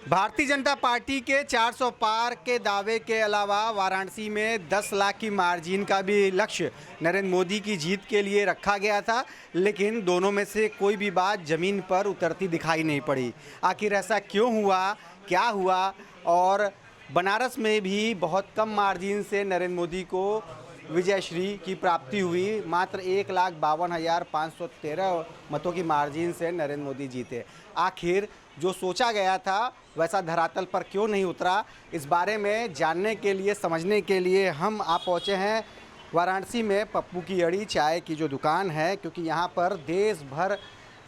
Bharatiya Janata party के 400 पार के दावे के अलावा वाराणसी में 10 लाख की मार्जिन का भी लक्ष्य नरेंद्र मोदी की जीत के लिए रखा गया था, लेकिन दोनों में से कोई भी बात ज़मीन पर उतरती दिखाई नहीं पड़ी। आखिर ऐसा क्यों हुआ, क्या हुआ? और बनारस में भी बहुत कम मार्जिन से नरेंद्र मोदी को विजयश्री की प्राप्ति हुई। मात्र 1,52,513 मतों की मार्जिन से नरेंद्र मोदी जीते। आखिर जो सोचा गया था वैसा धरातल पर क्यों नहीं उतरा, इस बारे में जानने के लिए, समझने के लिए हम आप पहुँचे हैं वाराणसी में पप्पू की अड़ी चाय की जो दुकान है, क्योंकि यहाँ पर देश भर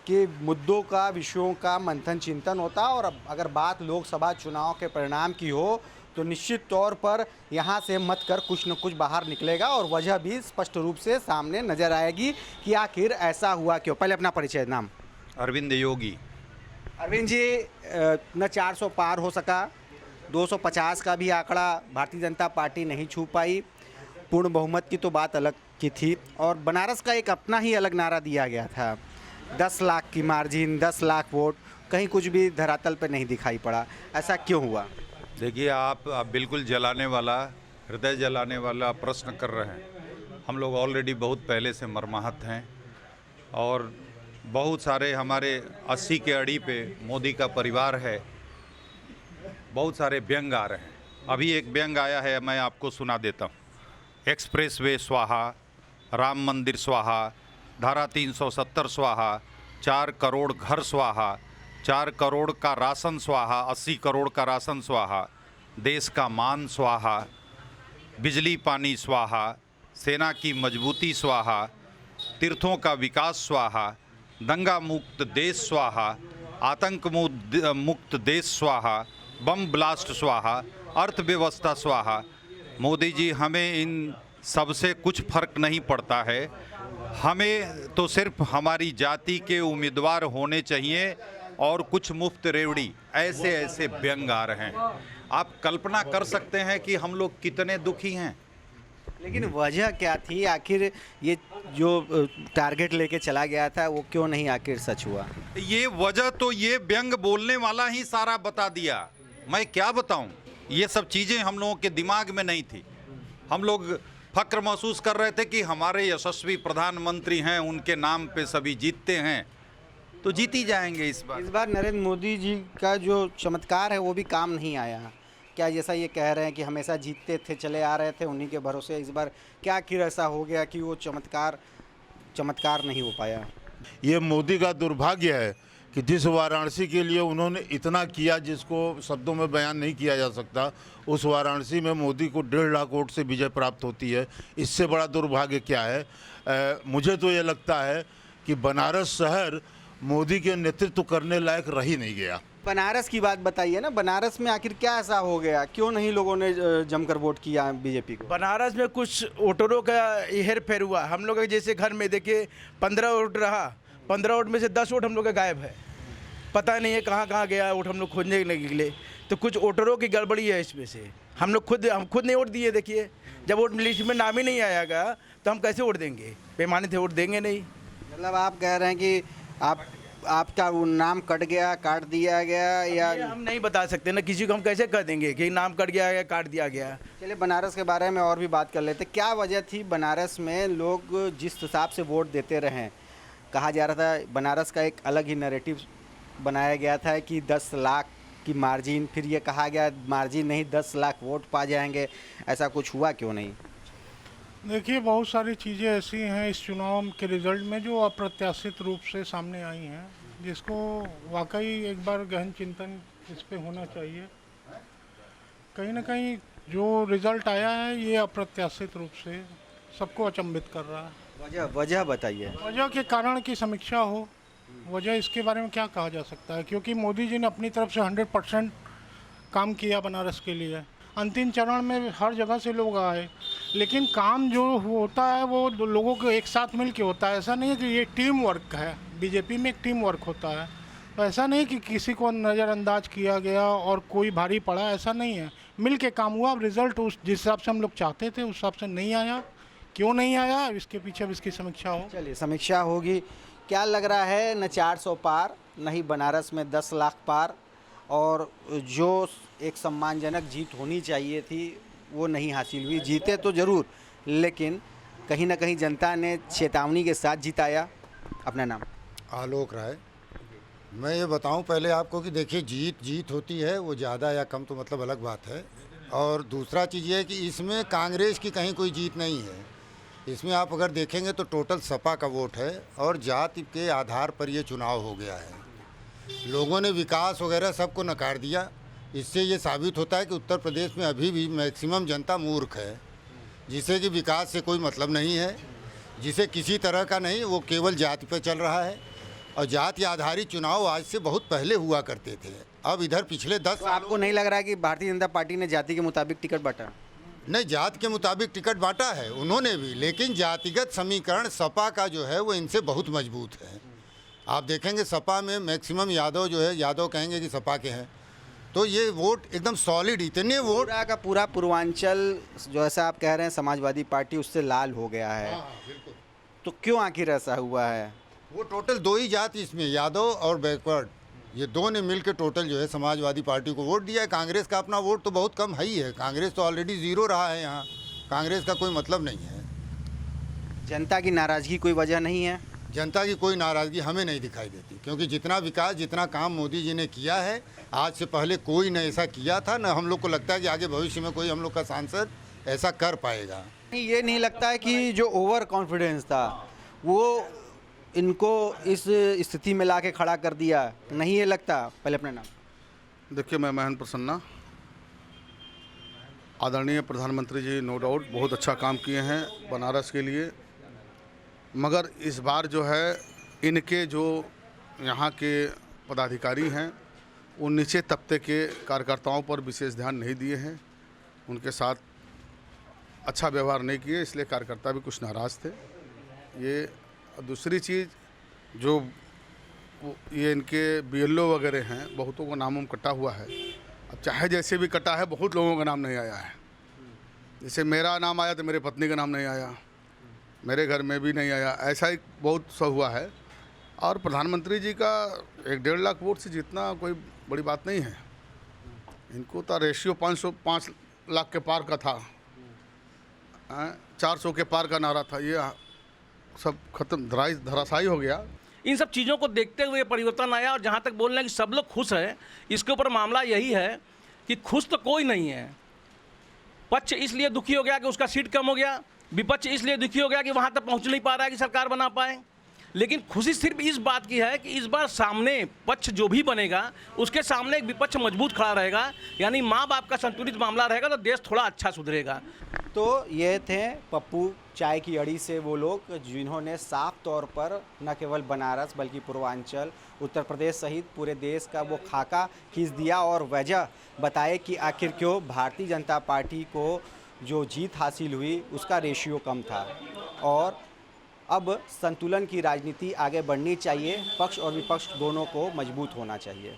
के मुद्दों का, विषयों का मंथन चिंतन होता है। और अब अगर बात लोकसभा चुनाव के परिणाम की हो तो निश्चित तौर पर यहाँ से मत कर कुछ न कुछ बाहर निकलेगा और वजह भी स्पष्ट रूप से सामने नजर आएगी कि आखिर ऐसा हुआ क्यों। पहले अपना परिचय, नाम? अरविंद योगी। अरविंद जी, न 400 पार हो सका, 250 का भी आंकड़ा भारतीय जनता पार्टी नहीं छू पाई। पूर्ण बहुमत की तो बात अलग की थी और बनारस का एक अपना ही अलग नारा दिया गया था, 10 लाख की मार्जिन, 10 लाख वोट, कहीं कुछ भी धरातल पर नहीं दिखाई पड़ा। ऐसा क्यों हुआ? देखिए, आप बिल्कुल जलाने वाला, हृदय जलाने वाला प्रश्न कर रहे हैं। हम लोग ऑलरेडी बहुत पहले से मर्माहत हैं और बहुत सारे हमारे 80 के अड़ी पे मोदी का परिवार है, बहुत सारे व्यंग आ रहे हैं। अभी एक व्यंग आया है, मैं आपको सुना देता हूँ। एक्सप्रेसवे स्वाहा, राम मंदिर स्वाहा, धारा 370 स्वाहा, 4 करोड़ घर स्वाहा, 4 करोड़ का राशन स्वाहा, 80 करोड़ का राशन स्वाहा, देश का मान स्वाहा, बिजली पानी स्वाहा, सेना की मजबूती स्वाहा, तीर्थों का विकास स्वाहा, दंगा मुक्त देश स्वाहा, आतंक मुक्त देश स्वाहा, बम ब्लास्ट स्वाहा, अर्थव्यवस्था स्वाहा। मोदी जी, हमें इन सबसे कुछ फर्क नहीं पड़ता है। हमें तो सिर्फ हमारी जाति के उम्मीदवार होने चाहिए और कुछ मुफ्त रेवड़ी। ऐसे ऐसे व्यंग आ रहे हैं। आप कल्पना कर सकते हैं कि हम लोग कितने दुखी हैं। लेकिन वजह क्या थी? आखिर ये जो टारगेट लेके चला गया था वो क्यों नहीं आखिर सच हुआ? ये वजह तो ये व्यंग बोलने वाला ही सारा बता दिया। मैं क्या बताऊं? ये सब चीज़ें हम लोगों के दिमाग में नहीं थी। हम लोग फक्र महसूस कर रहे थे कि हमारे यशस्वी प्रधानमंत्री हैं, उनके नाम पे सभी जीतते हैं, तो जीती जाएंगे इस बार। नरेंद्र मोदी जी का जो चमत्कार है वो भी काम नहीं आया क्या? जैसा ये कह रहे हैं कि हमेशा जीतते थे, चले आ रहे थे उन्हीं के भरोसे, इस बार क्या आखिर ऐसा हो गया कि वो चमत्कार नहीं हो पाया? ये मोदी का दुर्भाग्य है कि जिस वाराणसी के लिए उन्होंने इतना किया, जिसको शब्दों में बयान नहीं किया जा सकता, उस वाराणसी में मोदी को 1.5 लाख वोट से विजय प्राप्त होती है। इससे बड़ा दुर्भाग्य क्या है? मुझे तो ये लगता है कि बनारस शहर मोदी के नेतृत्व करने लायक रह ही नहीं गया। बनारस की बात बताइए ना, बनारस में आखिर क्या ऐसा हो गया, क्यों नहीं लोगों ने जमकर वोट किया बीजेपी को? बनारस में कुछ वोटरों का हेर फेर हुआ। हम लोग जैसे घर में देखिए 15 वोट रहा, 15 वोट में से 10 वोट हम लोग का गायब है। पता नहीं है कहाँ कहाँ गया वोट, हम लोग खोजने के लिए। तो कुछ वोटरों की गड़बड़ी है इसमें से। हम खुद नहीं वोट दिए। देखिए, जब वोट लिस्ट में नाम ही नहीं आएगा तो हम कैसे वोट देंगे? बेईमानी से वोट देंगे नहीं। मतलब आप कह रहे हैं कि आपका वो नाम काट दिया गया, या हम नहीं बता सकते ना किसी को। हम कैसे कर देंगे कि नाम कट गया या काट दिया गया? चलिए बनारस के बारे में और भी बात कर लेते। क्या वजह थी बनारस में लोग जिस हिसाब से वोट देते रहे? कहा जा रहा था बनारस का एक अलग ही नैरेटिव बनाया गया था कि 10 लाख की मार्जिन, फिर ये कहा गया मार्जिन नहीं 10 लाख वोट पा जाएंगे। ऐसा कुछ हुआ क्यों नहीं? देखिए, बहुत सारी चीज़ें ऐसी हैं इस चुनाव के रिज़ल्ट में जो अप्रत्याशित रूप से सामने आई हैं, जिसको वाकई एक बार गहन चिंतन इस पे होना चाहिए। कहीं ना कहीं जो रिज़ल्ट आया है ये अप्रत्याशित रूप से सबको अचंभित कर रहा है। वजह बताइए। वजह के कारण की समीक्षा हो, वजह इसके बारे में क्या कहा जा सकता है? क्योंकि मोदी जी ने अपनी तरफ से 100% काम किया बनारस के लिए। अंतिम चरण में हर जगह से लोग आए, लेकिन काम जो होता है वो लोगों को एक साथ मिल के होता है। ऐसा नहीं है कि ये टीम वर्क है, बीजेपी में एक टीम वर्क होता है। तो ऐसा नहीं कि किसी को नज़रअंदाज किया गया और कोई भारी पड़ा, ऐसा नहीं है। मिल के काम हुआ। रिजल्ट उस जिस हिसाब से हम लोग चाहते थे उस हिसाब से नहीं आया। क्यों नहीं आया, इसके पीछे भी इसकी समीक्षा हो। चलिए, समीक्षा होगी। क्या लग रहा है, न 400 पार, न ही बनारस में 10 लाख पार, और जो एक सम्मानजनक जीत होनी चाहिए थी वो नहीं हासिल हुई। जीते तो ज़रूर, लेकिन कहीं ना कहीं जनता ने चेतावनी के साथ जिताया। अपना नाम? आलोक राय। मैं ये बताऊं पहले आपको कि देखिए, जीत होती है, वो ज़्यादा या कम तो मतलब अलग बात है। और दूसरा चीज़ ये है कि इसमें कांग्रेस की कहीं कोई जीत नहीं है। इसमें आप अगर देखेंगे तो टोटल सपा का वोट है और जाति के आधार पर ये चुनाव हो गया है। लोगों ने विकास वगैरह सबको नकार दिया। इससे ये साबित होता है कि उत्तर प्रदेश में अभी भी मैक्सिमम जनता मूर्ख है, जिसे कि विकास से कोई मतलब नहीं है, जिसे किसी तरह का नहीं, वो केवल जाति पर चल रहा है। और जाति आधारित चुनाव आज से बहुत पहले हुआ करते थे। अब इधर पिछले 10 तो आपको नहीं लग रहा है कि भारतीय जनता पार्टी ने जाति के मुताबिक टिकट बांटा? नहीं, जाति के मुताबिक टिकट बांटा है उन्होंने भी, लेकिन जातिगत समीकरण सपा का जो है वो इनसे बहुत मजबूत है। आप देखेंगे सपा में मैक्सिमम यादव जो है, यादव कहेंगे कि सपा के हैं, तो ये वोट एकदम सॉलिड, इतने वोट पूरा का पूरा पूर्वांचल जो ऐसा आप कह रहे हैं समाजवादी पार्टी उससे लाल हो गया है। बिल्कुल। तो क्यों आखिर ऐसा हुआ है? वो टोटल 2 ही जाति इसमें, यादव और बैकवर्ड, ये 2 ने मिलकर टोटल जो है समाजवादी पार्टी को वोट दिया है। कांग्रेस का अपना वोट तो बहुत कम है ही है। कांग्रेस तो ऑलरेडी 0 रहा है यहाँ। कांग्रेस का कोई मतलब नहीं है। जनता की नाराज़गी कोई वजह नहीं है? जनता की कोई नाराज़गी हमें नहीं दिखाई देती, क्योंकि जितना विकास, जितना काम मोदी जी ने किया है, आज से पहले कोई न ऐसा किया था, न हम लोग को लगता है कि आगे भविष्य में कोई हम लोग का सांसद ऐसा कर पाएगा। ये नहीं लगता है कि जो ओवर कॉन्फिडेंस था वो इनको इस स्थिति में लाके खड़ा कर दिया? नहीं ये लगता? पहले अपना नाम? देखिए, मैं महन प्रसन्ना। आदरणीय प्रधानमंत्री जी नो डाउट बहुत अच्छा काम किए हैं बनारस के लिए, मगर इस बार जो है इनके जो यहाँ के पदाधिकारी हैं वो नीचे तबके के कार्यकर्ताओं पर विशेष ध्यान नहीं दिए हैं, उनके साथ अच्छा व्यवहार नहीं किए, इसलिए कार्यकर्ता भी कुछ नाराज़ थे। ये दूसरी चीज़ जो ये इनके BLO वगैरह हैं, बहुतों का नाम कटा हुआ है। अब चाहे जैसे भी कटा है, बहुत लोगों का नाम नहीं आया है। जैसे मेरा नाम आया तो मेरे पत्नी का नाम नहीं आया, मेरे घर में भी नहीं आया, ऐसा ही बहुत सब हुआ है। और प्रधानमंत्री जी का 1-1.5 लाख वोट से जीतना कोई बड़ी बात नहीं है। इनको तो रेशियो 5 लाख के पार का था, 400 के पार का नारा था, ये सब खत्म, धराशायी हो गया। इन सब चीज़ों को देखते हुए परिवर्तन आया। और जहाँ तक बोल रहे हैं कि सब लोग खुश हैं, इसके ऊपर मामला यही है कि खुश तो कोई नहीं है। पक्ष इसलिए दुखी हो गया कि उसका सीट कम हो गया, विपक्ष इसलिए दुखी हो गया कि वहाँ तक पहुँच नहीं पा रहा है कि सरकार बना पाए। लेकिन खुशी सिर्फ इस बात की है कि इस बार सामने पक्ष जो भी बनेगा उसके सामने एक विपक्ष मजबूत खड़ा रहेगा, यानी माँ बाप का संतुलित मामला रहेगा, तो देश थोड़ा अच्छा सुधरेगा। तो ये थे पप्पू चाय की अड़ी से वो लोग जिन्होंने साफ तौर पर न केवल बनारस बल्कि पूर्वांचल, उत्तर प्रदेश सहित पूरे देश का वो खाका खींच दिया और वजह बताए कि आखिर क्यों भारतीय जनता पार्टी को जो जीत हासिल हुई उसका रेशियो कम था। और अब संतुलन की राजनीति आगे बढ़नी चाहिए, पक्ष और विपक्ष दोनों को मजबूत होना चाहिए।